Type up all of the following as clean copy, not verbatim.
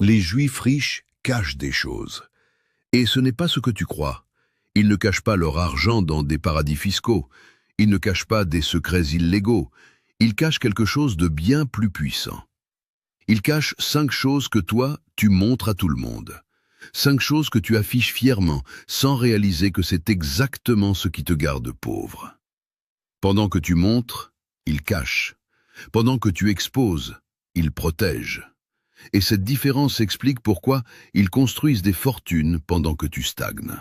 Les Juifs riches cachent des choses. Et ce n'est pas ce que tu crois. Ils ne cachent pas leur argent dans des paradis fiscaux. Ils ne cachent pas des secrets illégaux. Ils cachent quelque chose de bien plus puissant. Ils cachent 5 choses que toi, tu montres à tout le monde. 5 choses que tu affiches fièrement, sans réaliser que c'est exactement ce qui te garde pauvre. Pendant que tu montres, ils cachent. Pendant que tu exposes, ils protègent. Et cette différence explique pourquoi ils construisent des fortunes pendant que tu stagnes.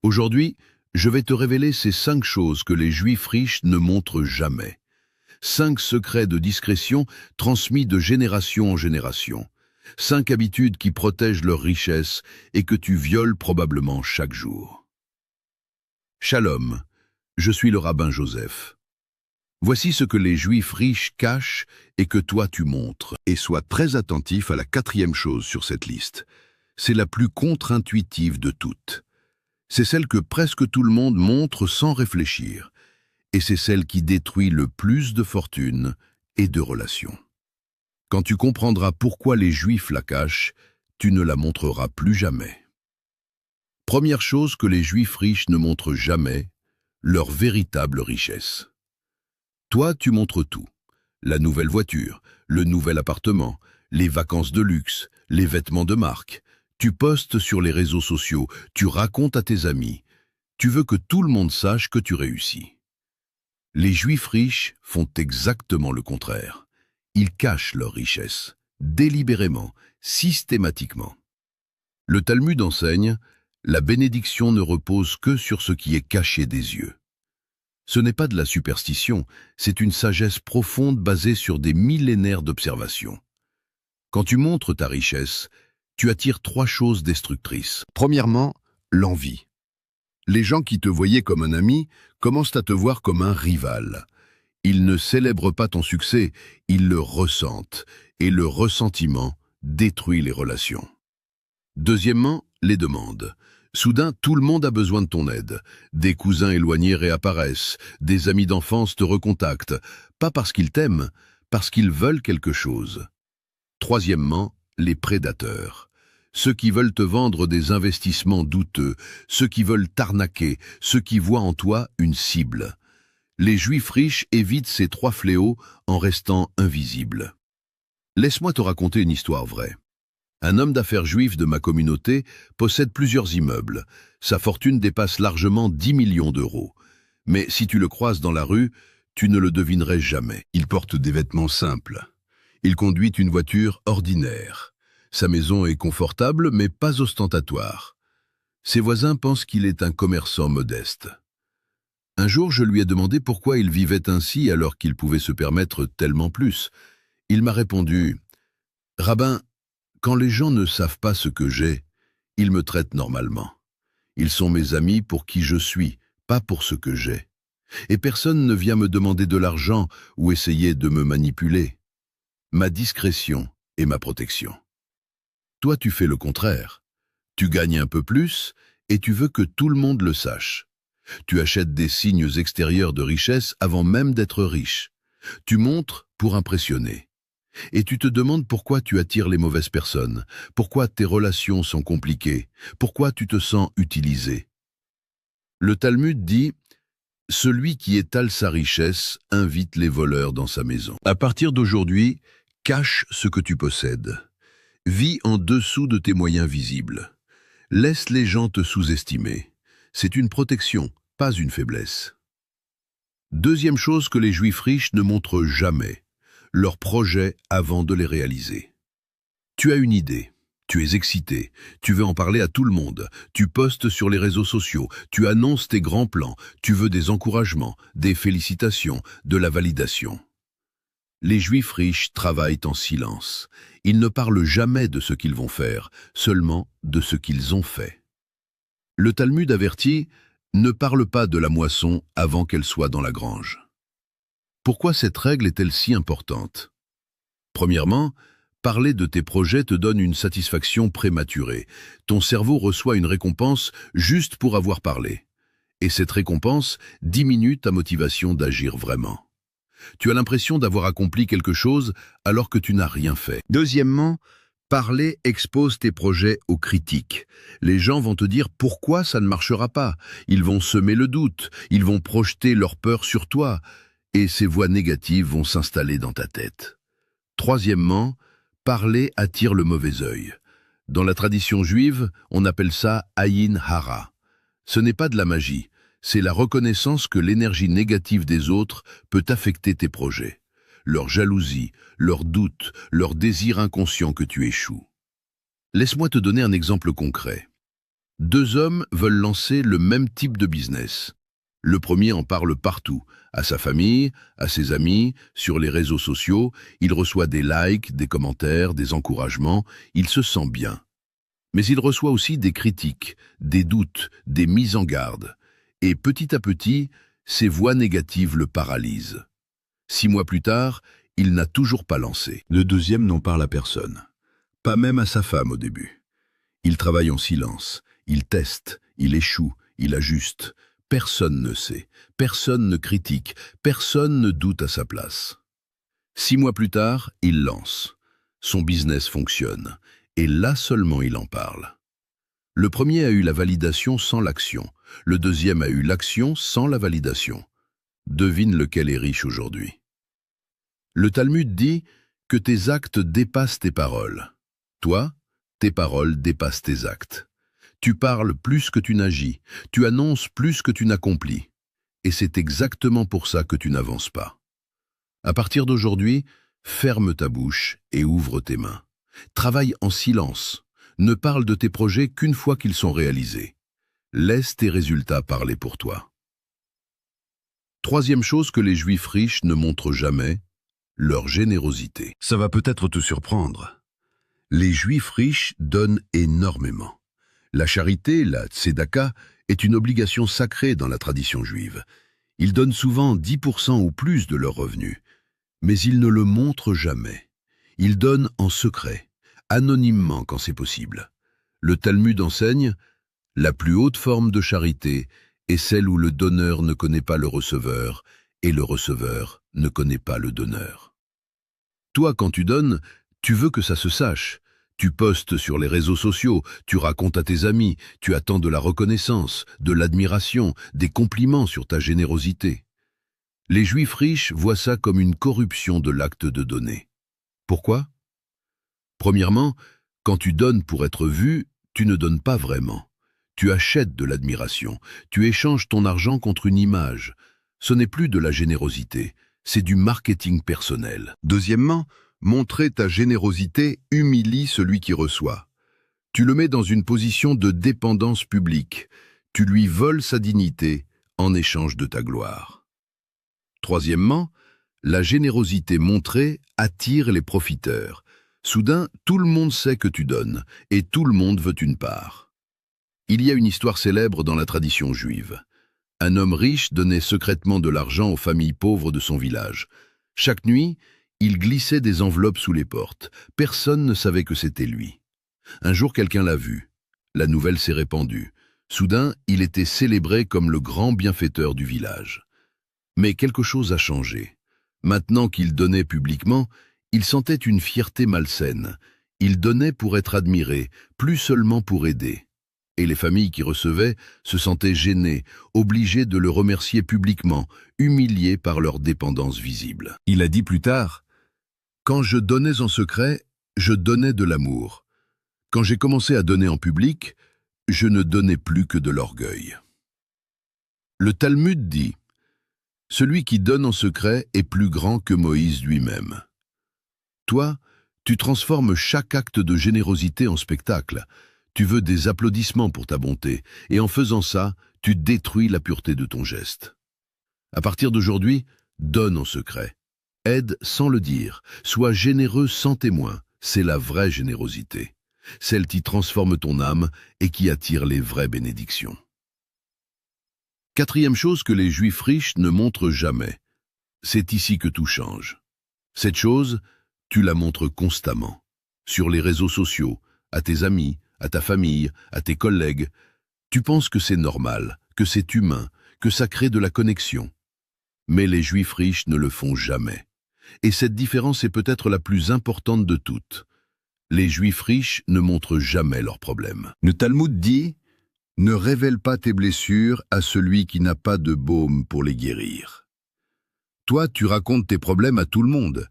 Aujourd'hui, je vais te révéler ces 5 choses que les Juifs riches ne montrent jamais. 5 secrets de discrétion transmis de génération en génération. 5 habitudes qui protègent leur richesse et que tu violes probablement chaque jour. Shalom, je suis le rabbin Joseph. Voici ce que les Juifs riches cachent et que toi tu montres. Et sois très attentif à la 4e chose sur cette liste. C'est la plus contre-intuitive de toutes. C'est celle que presque tout le monde montre sans réfléchir. Et c'est celle qui détruit le plus de fortune et de relations. Quand tu comprendras pourquoi les Juifs la cachent, tu ne la montreras plus jamais. Première chose que les Juifs riches ne montrent jamais, leur véritable richesse. Toi, tu montres tout. La nouvelle voiture, le nouvel appartement, les vacances de luxe, les vêtements de marque. Tu postes sur les réseaux sociaux, tu racontes à tes amis. Tu veux que tout le monde sache que tu réussis. Les Juifs riches font exactement le contraire. Ils cachent leur richesse, délibérément, systématiquement. Le Talmud enseigne, la bénédiction ne repose que sur ce qui est caché des yeux. Ce n'est pas de la superstition, c'est une sagesse profonde basée sur des millénaires d'observation. Quand tu montres ta richesse, tu attires 3 choses destructrices. Premièrement, l'envie. Les gens qui te voyaient comme un ami commencent à te voir comme un rival. Ils ne célèbrent pas ton succès, ils le ressentent, et le ressentiment détruit les relations. Deuxièmement, les demandes. Soudain, tout le monde a besoin de ton aide. Des cousins éloignés réapparaissent, des amis d'enfance te recontactent, pas parce qu'ils t'aiment, parce qu'ils veulent quelque chose. Troisièmement, les prédateurs. Ceux qui veulent te vendre des investissements douteux, ceux qui veulent t'arnaquer, ceux qui voient en toi une cible. Les Juifs riches évitent ces 3 fléaux en restant invisibles. Laisse-moi te raconter une histoire vraie. Un homme d'affaires juif de ma communauté possède plusieurs immeubles. Sa fortune dépasse largement 10 millions d'euros. Mais si tu le croises dans la rue, tu ne le devinerais jamais. Il porte des vêtements simples. Il conduit une voiture ordinaire. Sa maison est confortable, mais pas ostentatoire. Ses voisins pensent qu'il est un commerçant modeste. Un jour, je lui ai demandé pourquoi il vivait ainsi alors qu'il pouvait se permettre tellement plus. Il m'a répondu « Rabbin, quand les gens ne savent pas ce que j'ai, ils me traitent normalement. Ils sont mes amis pour qui je suis, pas pour ce que j'ai. Et personne ne vient me demander de l'argent ou essayer de me manipuler. Ma discrétion est ma protection. Toi, tu fais le contraire. Tu gagnes un peu plus et tu veux que tout le monde le sache. Tu achètes des signes extérieurs de richesse avant même d'être riche. Tu montres pour impressionner. Et tu te demandes pourquoi tu attires les mauvaises personnes, pourquoi tes relations sont compliquées, pourquoi tu te sens utilisé. Le Talmud dit « Celui qui étale sa richesse invite les voleurs dans sa maison ». À partir d'aujourd'hui, cache ce que tu possèdes. Vis en dessous de tes moyens visibles. Laisse les gens te sous-estimer. C'est une protection, pas une faiblesse. Deuxième chose que les Juifs riches ne montrent jamais. Leurs projets avant de les réaliser. Tu as une idée, tu es excité, tu veux en parler à tout le monde, tu postes sur les réseaux sociaux, tu annonces tes grands plans, tu veux des encouragements, des félicitations, de la validation. Les Juifs riches travaillent en silence. Ils ne parlent jamais de ce qu'ils vont faire, seulement de ce qu'ils ont fait. Le Talmud avertit « Ne parle pas de la moisson avant qu'elle soit dans la grange ». Pourquoi cette règle est-elle si importante? Premièrement, parler de tes projets te donne une satisfaction prématurée. Ton cerveau reçoit une récompense juste pour avoir parlé. Et cette récompense diminue ta motivation d'agir vraiment. Tu as l'impression d'avoir accompli quelque chose alors que tu n'as rien fait. Deuxièmement, Parler expose tes projets aux critiques. Les gens vont te dire pourquoi ça ne marchera pas. Ils vont semer le doute, ils vont projeter leur peur sur toi, et ces voix négatives vont s'installer dans ta tête. Troisièmement, parler attire le mauvais œil. Dans la tradition juive, on appelle ça Ayin Hara. Ce n'est pas de la magie, c'est la reconnaissance que l'énergie négative des autres peut affecter tes projets. Leur jalousie, leur doute, leur désir inconscient que tu échoues. Laisse-moi te donner un exemple concret. Deux hommes veulent lancer le même type de business. Le premier en parle partout, à sa famille, à ses amis, sur les réseaux sociaux, il reçoit des likes, des commentaires, des encouragements, il se sent bien. Mais il reçoit aussi des critiques, des doutes, des mises en garde. Et petit à petit, ces voix négatives le paralysent. 6 mois plus tard, il n'a toujours pas lancé. Le deuxième n'en parle à personne. Pas même à sa femme au début. Il travaille en silence, il teste, il échoue, il ajuste. Personne ne sait, personne ne critique, personne ne doute à sa place. 6 mois plus tard, il lance. Son business fonctionne, et là seulement il en parle. Le premier a eu la validation sans l'action, le deuxième a eu l'action sans la validation. Devine lequel est riche aujourd'hui. Le Talmud dit que tes actes dépassent tes paroles. Toi, tes paroles dépassent tes actes. Tu parles plus que tu n'agis, tu annonces plus que tu n'accomplis. Et c'est exactement pour ça que tu n'avances pas. À partir d'aujourd'hui, ferme ta bouche et ouvre tes mains. Travaille en silence. Ne parle de tes projets qu'une fois qu'ils sont réalisés. Laisse tes résultats parler pour toi. Troisième chose que les Juifs riches ne montrent jamais, leur générosité. Ça va peut-être te surprendre. Les Juifs riches donnent énormément. La charité, la tzedaka, est une obligation sacrée dans la tradition juive. Ils donnent souvent 10% ou plus de leurs revenus, mais ils ne le montrent jamais. Ils donnent en secret, anonymement quand c'est possible. Le Talmud enseigne, la plus haute forme de charité est celle où le donneur ne connaît pas le receveur et le receveur ne connaît pas le donneur. Toi, quand tu donnes, tu veux que ça se sache. Tu postes sur les réseaux sociaux, tu racontes à tes amis, tu attends de la reconnaissance, de l'admiration, des compliments sur ta générosité. Les Juifs riches voient ça comme une corruption de l'acte de donner. Pourquoi? Premièrement, quand tu donnes pour être vu, tu ne donnes pas vraiment. Tu achètes de l'admiration, tu échanges ton argent contre une image. Ce n'est plus de la générosité, c'est du marketing personnel. Deuxièmement, montrer ta générosité humilie celui qui reçoit. Tu le mets dans une position de dépendance publique. Tu lui voles sa dignité en échange de ta gloire. Troisièmement, la générosité montrée attire les profiteurs. Soudain, tout le monde sait que tu donnes, et tout le monde veut une part. Il y a une histoire célèbre dans la tradition juive. Un homme riche donnait secrètement de l'argent aux familles pauvres de son village. Chaque nuit, il glissait des enveloppes sous les portes. Personne ne savait que c'était lui. Un jour, quelqu'un l'a vu. La nouvelle s'est répandue. Soudain, il était célébré comme le grand bienfaiteur du village. Mais quelque chose a changé. Maintenant qu'il donnait publiquement, il sentait une fierté malsaine. Il donnait pour être admiré, plus seulement pour aider. Et les familles qui recevaient se sentaient gênées, obligées de le remercier publiquement, humiliées par leur dépendance visible. Il a dit plus tard, « Quand je donnais en secret, je donnais de l'amour. Quand j'ai commencé à donner en public, je ne donnais plus que de l'orgueil. » Le Talmud dit, « Celui qui donne en secret est plus grand que Moïse lui-même. » Toi, tu transformes chaque acte de générosité en spectacle. Tu veux des applaudissements pour ta bonté, et en faisant ça, tu détruis la pureté de ton geste. À partir d'aujourd'hui, donne en secret. Aide sans le dire, sois généreux sans témoin, c'est la vraie générosité. Celle qui transforme ton âme et qui attire les vraies bénédictions. Quatrième chose que les Juifs riches ne montrent jamais, c'est ici que tout change. Cette chose, tu la montres constamment, sur les réseaux sociaux, à tes amis, à ta famille, à tes collègues. Tu penses que c'est normal, que c'est humain, que ça crée de la connexion. Mais les Juifs riches ne le font jamais. Et cette différence est peut-être la plus importante de toutes. Les Juifs riches ne montrent jamais leurs problèmes. Le Talmud dit « Ne révèle pas tes blessures à celui qui n'a pas de baume pour les guérir ». Toi, tu racontes tes problèmes à tout le monde.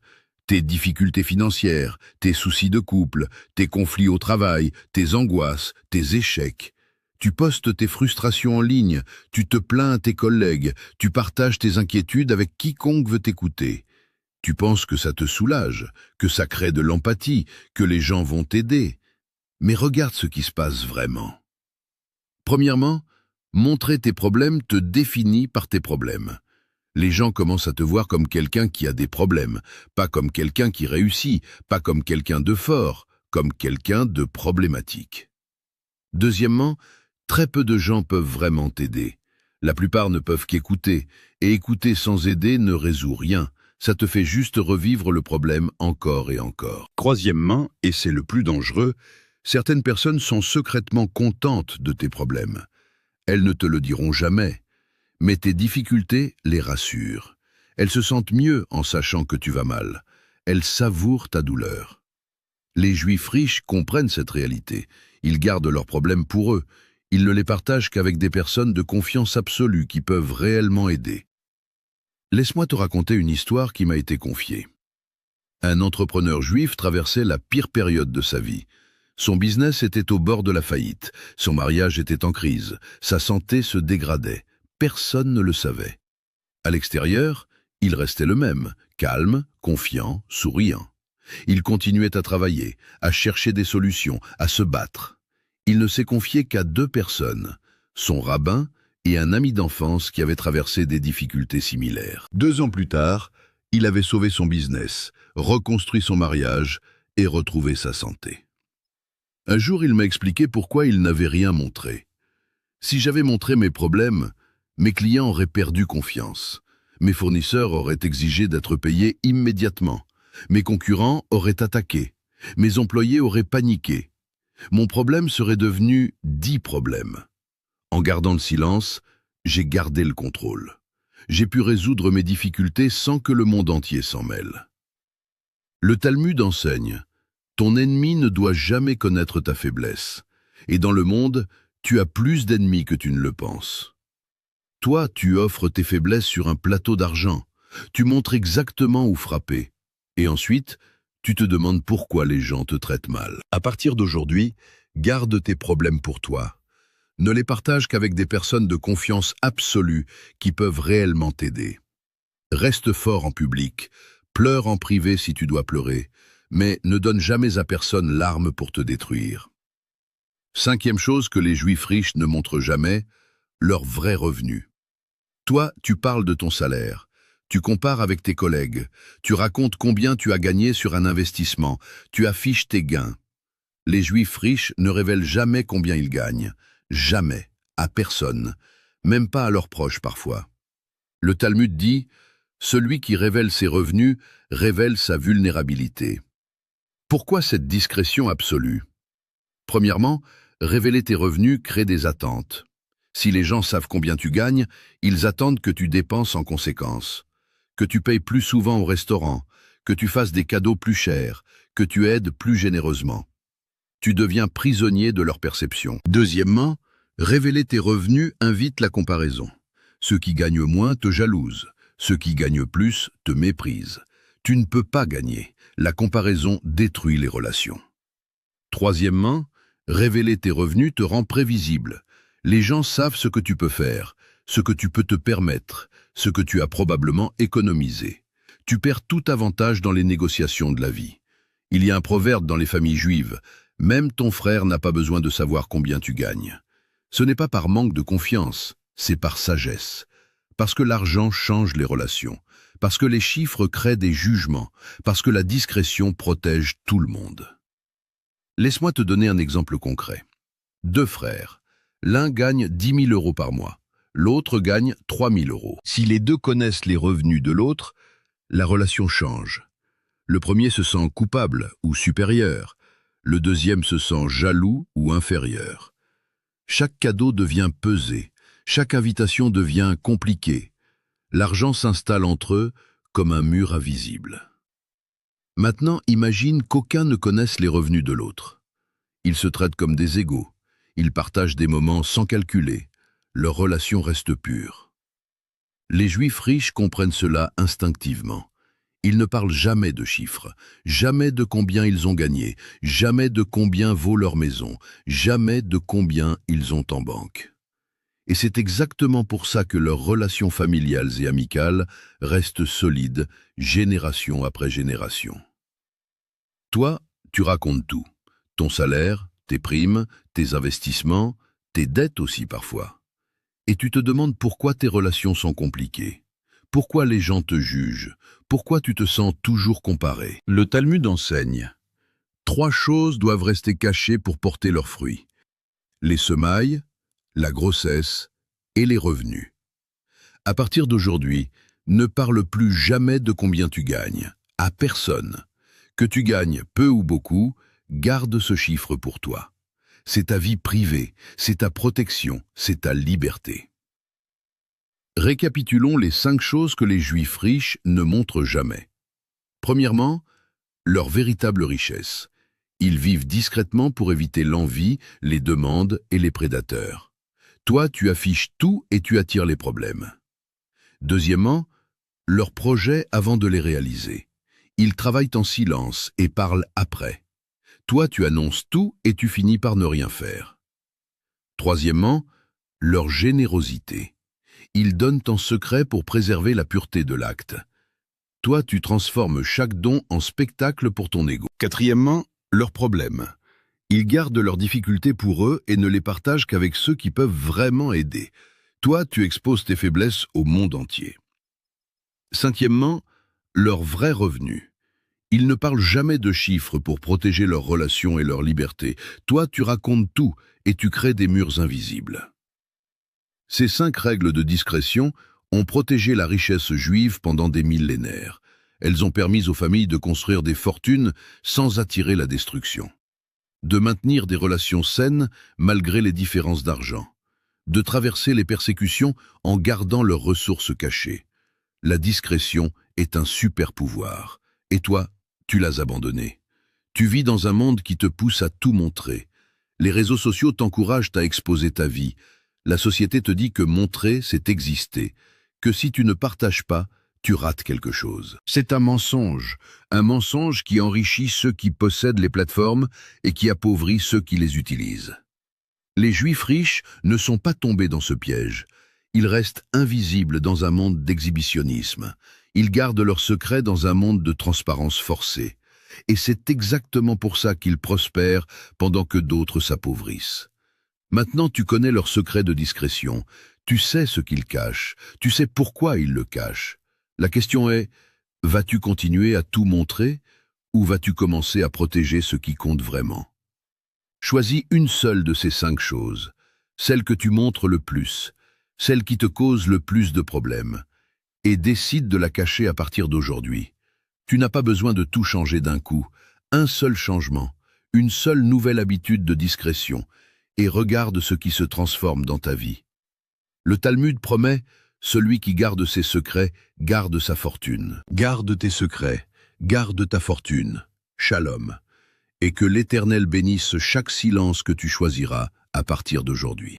Tes difficultés financières, tes soucis de couple, tes conflits au travail, tes angoisses, tes échecs. Tu postes tes frustrations en ligne, tu te plains à tes collègues, tu partages tes inquiétudes avec quiconque veut t'écouter. Tu penses que ça te soulage, que ça crée de l'empathie, que les gens vont t'aider. Mais regarde ce qui se passe vraiment. Premièrement, montrer tes problèmes te définit par tes problèmes. Les gens commencent à te voir comme quelqu'un qui a des problèmes, pas comme quelqu'un qui réussit, pas comme quelqu'un de fort, comme quelqu'un de problématique. Deuxièmement, très peu de gens peuvent vraiment t'aider. La plupart ne peuvent qu'écouter, et écouter sans aider ne résout rien. Ça te fait juste revivre le problème encore et encore. Troisièmement, et c'est le plus dangereux, certaines personnes sont secrètement contentes de tes problèmes. Elles ne te le diront jamais. Mais tes difficultés les rassurent. Elles se sentent mieux en sachant que tu vas mal. Elles savourent ta douleur. Les Juifs riches comprennent cette réalité. Ils gardent leurs problèmes pour eux. Ils ne les partagent qu'avec des personnes de confiance absolue qui peuvent réellement aider. Laisse-moi te raconter une histoire qui m'a été confiée. Un entrepreneur juif traversait la pire période de sa vie. Son business était au bord de la faillite. Son mariage était en crise. Sa santé se dégradait. Personne ne le savait. À l'extérieur, il restait le même, calme, confiant, souriant. Il continuait à travailler, à chercher des solutions, à se battre. Il ne s'est confié qu'à 2 personnes, son rabbin et un ami d'enfance qui avait traversé des difficultés similaires. 2 ans plus tard, il avait sauvé son business, reconstruit son mariage et retrouvé sa santé. Un jour, il m'a expliqué pourquoi il n'avait rien montré. Si j'avais montré mes problèmes, mes clients auraient perdu confiance. Mes fournisseurs auraient exigé d'être payés immédiatement. Mes concurrents auraient attaqué. Mes employés auraient paniqué. Mon problème serait devenu 10 problèmes. En gardant le silence, j'ai gardé le contrôle. J'ai pu résoudre mes difficultés sans que le monde entier s'en mêle. Le Talmud enseigne « Ton ennemi ne doit jamais connaître ta faiblesse. Et dans le monde, tu as plus d'ennemis que tu ne le penses. » Toi, tu offres tes faiblesses sur un plateau d'argent. Tu montres exactement où frapper. Et ensuite, tu te demandes pourquoi les gens te traitent mal. À partir d'aujourd'hui, garde tes problèmes pour toi. Ne les partage qu'avec des personnes de confiance absolue qui peuvent réellement t'aider. Reste fort en public, pleure en privé si tu dois pleurer, mais ne donne jamais à personne l'arme pour te détruire. 5e chose que les Juifs riches ne montrent jamais, leur vrai revenu. Toi, tu parles de ton salaire, tu compares avec tes collègues, tu racontes combien tu as gagné sur un investissement, tu affiches tes gains. Les Juifs riches ne révèlent jamais combien ils gagnent, jamais, à personne, même pas à leurs proches parfois. Le Talmud dit « Celui qui révèle ses revenus révèle sa vulnérabilité ». Pourquoi cette discrétion absolue? Premièrement, révéler tes revenus crée des attentes. Si les gens savent combien tu gagnes, ils attendent que tu dépenses en conséquence, que tu payes plus souvent au restaurant, que tu fasses des cadeaux plus chers, que tu aides plus généreusement. Tu deviens prisonnier de leur perception. Deuxièmement, révéler tes revenus invite la comparaison. Ceux qui gagnent moins te jalousent, ceux qui gagnent plus te méprisent. Tu ne peux pas gagner. La comparaison détruit les relations. Troisièmement, révéler tes revenus te rend prévisible. Les gens savent ce que tu peux faire, ce que tu peux te permettre, ce que tu as probablement économisé. Tu perds tout avantage dans les négociations de la vie. Il y a un proverbe dans les familles juives, « Même ton frère n'a pas besoin de savoir combien tu gagnes ». Ce n'est pas par manque de confiance, c'est par sagesse. Parce que l'argent change les relations, parce que les chiffres créent des jugements, parce que la discrétion protège tout le monde. Laisse-moi te donner un exemple concret. 2 frères. L'un gagne 10 000 € par mois, l'autre gagne 3 000 €. Si les 2 connaissent les revenus de l'autre, la relation change. Le premier se sent coupable ou supérieur, le deuxième se sent jaloux ou inférieur. Chaque cadeau devient pesé, chaque invitation devient compliquée. L'argent s'installe entre eux comme un mur invisible. Maintenant, imagine qu'aucun ne connaisse les revenus de l'autre. Ils se traitent comme des égaux. Ils partagent des moments sans calculer. Leur relation reste pure. Les Juifs riches comprennent cela instinctivement. Ils ne parlent jamais de chiffres, jamais de combien ils ont gagné, jamais de combien vaut leur maison, jamais de combien ils ont en banque. Et c'est exactement pour ça que leurs relations familiales et amicales restent solides, génération après génération. Toi, tu racontes tout. Ton salaire, tes primes, tes investissements, tes dettes aussi parfois. Et tu te demandes pourquoi tes relations sont compliquées. Pourquoi les gens te jugent? Pourquoi tu te sens toujours comparé? Le Talmud enseigne. 3 choses doivent rester cachées pour porter leurs fruits. Les semailles, la grossesse et les revenus. À partir d'aujourd'hui, ne parle plus jamais de combien tu gagnes. À personne. Que tu gagnes peu ou beaucoup, garde ce chiffre pour toi. C'est ta vie privée, c'est ta protection, c'est ta liberté. Récapitulons les 5 choses que les Juifs riches ne montrent jamais. Premièrement, leur véritable richesse. Ils vivent discrètement pour éviter l'envie, les demandes et les prédateurs. Toi, tu affiches tout et tu attires les problèmes. Deuxièmement, leurs projets avant de les réaliser. Ils travaillent en silence et parlent après. Toi, tu annonces tout et tu finis par ne rien faire. Troisièmement, leur générosité. Ils donnent en secret pour préserver la pureté de l'acte. Toi, tu transformes chaque don en spectacle pour ton ego. Quatrièmement, leurs problèmes. Ils gardent leurs difficultés pour eux et ne les partagent qu'avec ceux qui peuvent vraiment aider. Toi, tu exposes tes faiblesses au monde entier. Cinquièmement, leurs vrais revenus. Ils ne parlent jamais de chiffres pour protéger leurs relations et leur liberté. Toi, tu racontes tout et tu crées des murs invisibles. Ces 5 règles de discrétion ont protégé la richesse juive pendant des millénaires. Elles ont permis aux familles de construire des fortunes sans attirer la destruction. De maintenir des relations saines malgré les différences d'argent. De traverser les persécutions en gardant leurs ressources cachées. La discrétion est un super pouvoir. Et toi, tu l'as abandonné. Tu vis dans un monde qui te pousse à tout montrer. Les réseaux sociaux t'encouragent à exposer ta vie. La société te dit que montrer, c'est exister. Que si tu ne partages pas, tu rates quelque chose. C'est un mensonge qui enrichit ceux qui possèdent les plateformes et qui appauvrit ceux qui les utilisent. Les Juifs riches ne sont pas tombés dans ce piège. Ils restent invisibles dans un monde d'exhibitionnisme. Ils gardent leurs secrets dans un monde de transparence forcée. Et c'est exactement pour ça qu'ils prospèrent pendant que d'autres s'appauvrissent. Maintenant, tu connais leurs secrets de discrétion. Tu sais ce qu'ils cachent. Tu sais pourquoi ils le cachent. La question est, vas-tu continuer à tout montrer ou vas-tu commencer à protéger ce qui compte vraiment? Choisis une seule de ces 5 choses, celle que tu montres le plus, celle qui te cause le plus de problèmes, et décide de la cacher à partir d'aujourd'hui. Tu n'as pas besoin de tout changer d'un coup. Un seul changement, une seule nouvelle habitude de discrétion, et regarde ce qui se transforme dans ta vie. Le Talmud promet, celui qui garde ses secrets, garde sa fortune. Garde tes secrets, garde ta fortune. Shalom. Et que l'Éternel bénisse chaque silence que tu choisiras à partir d'aujourd'hui.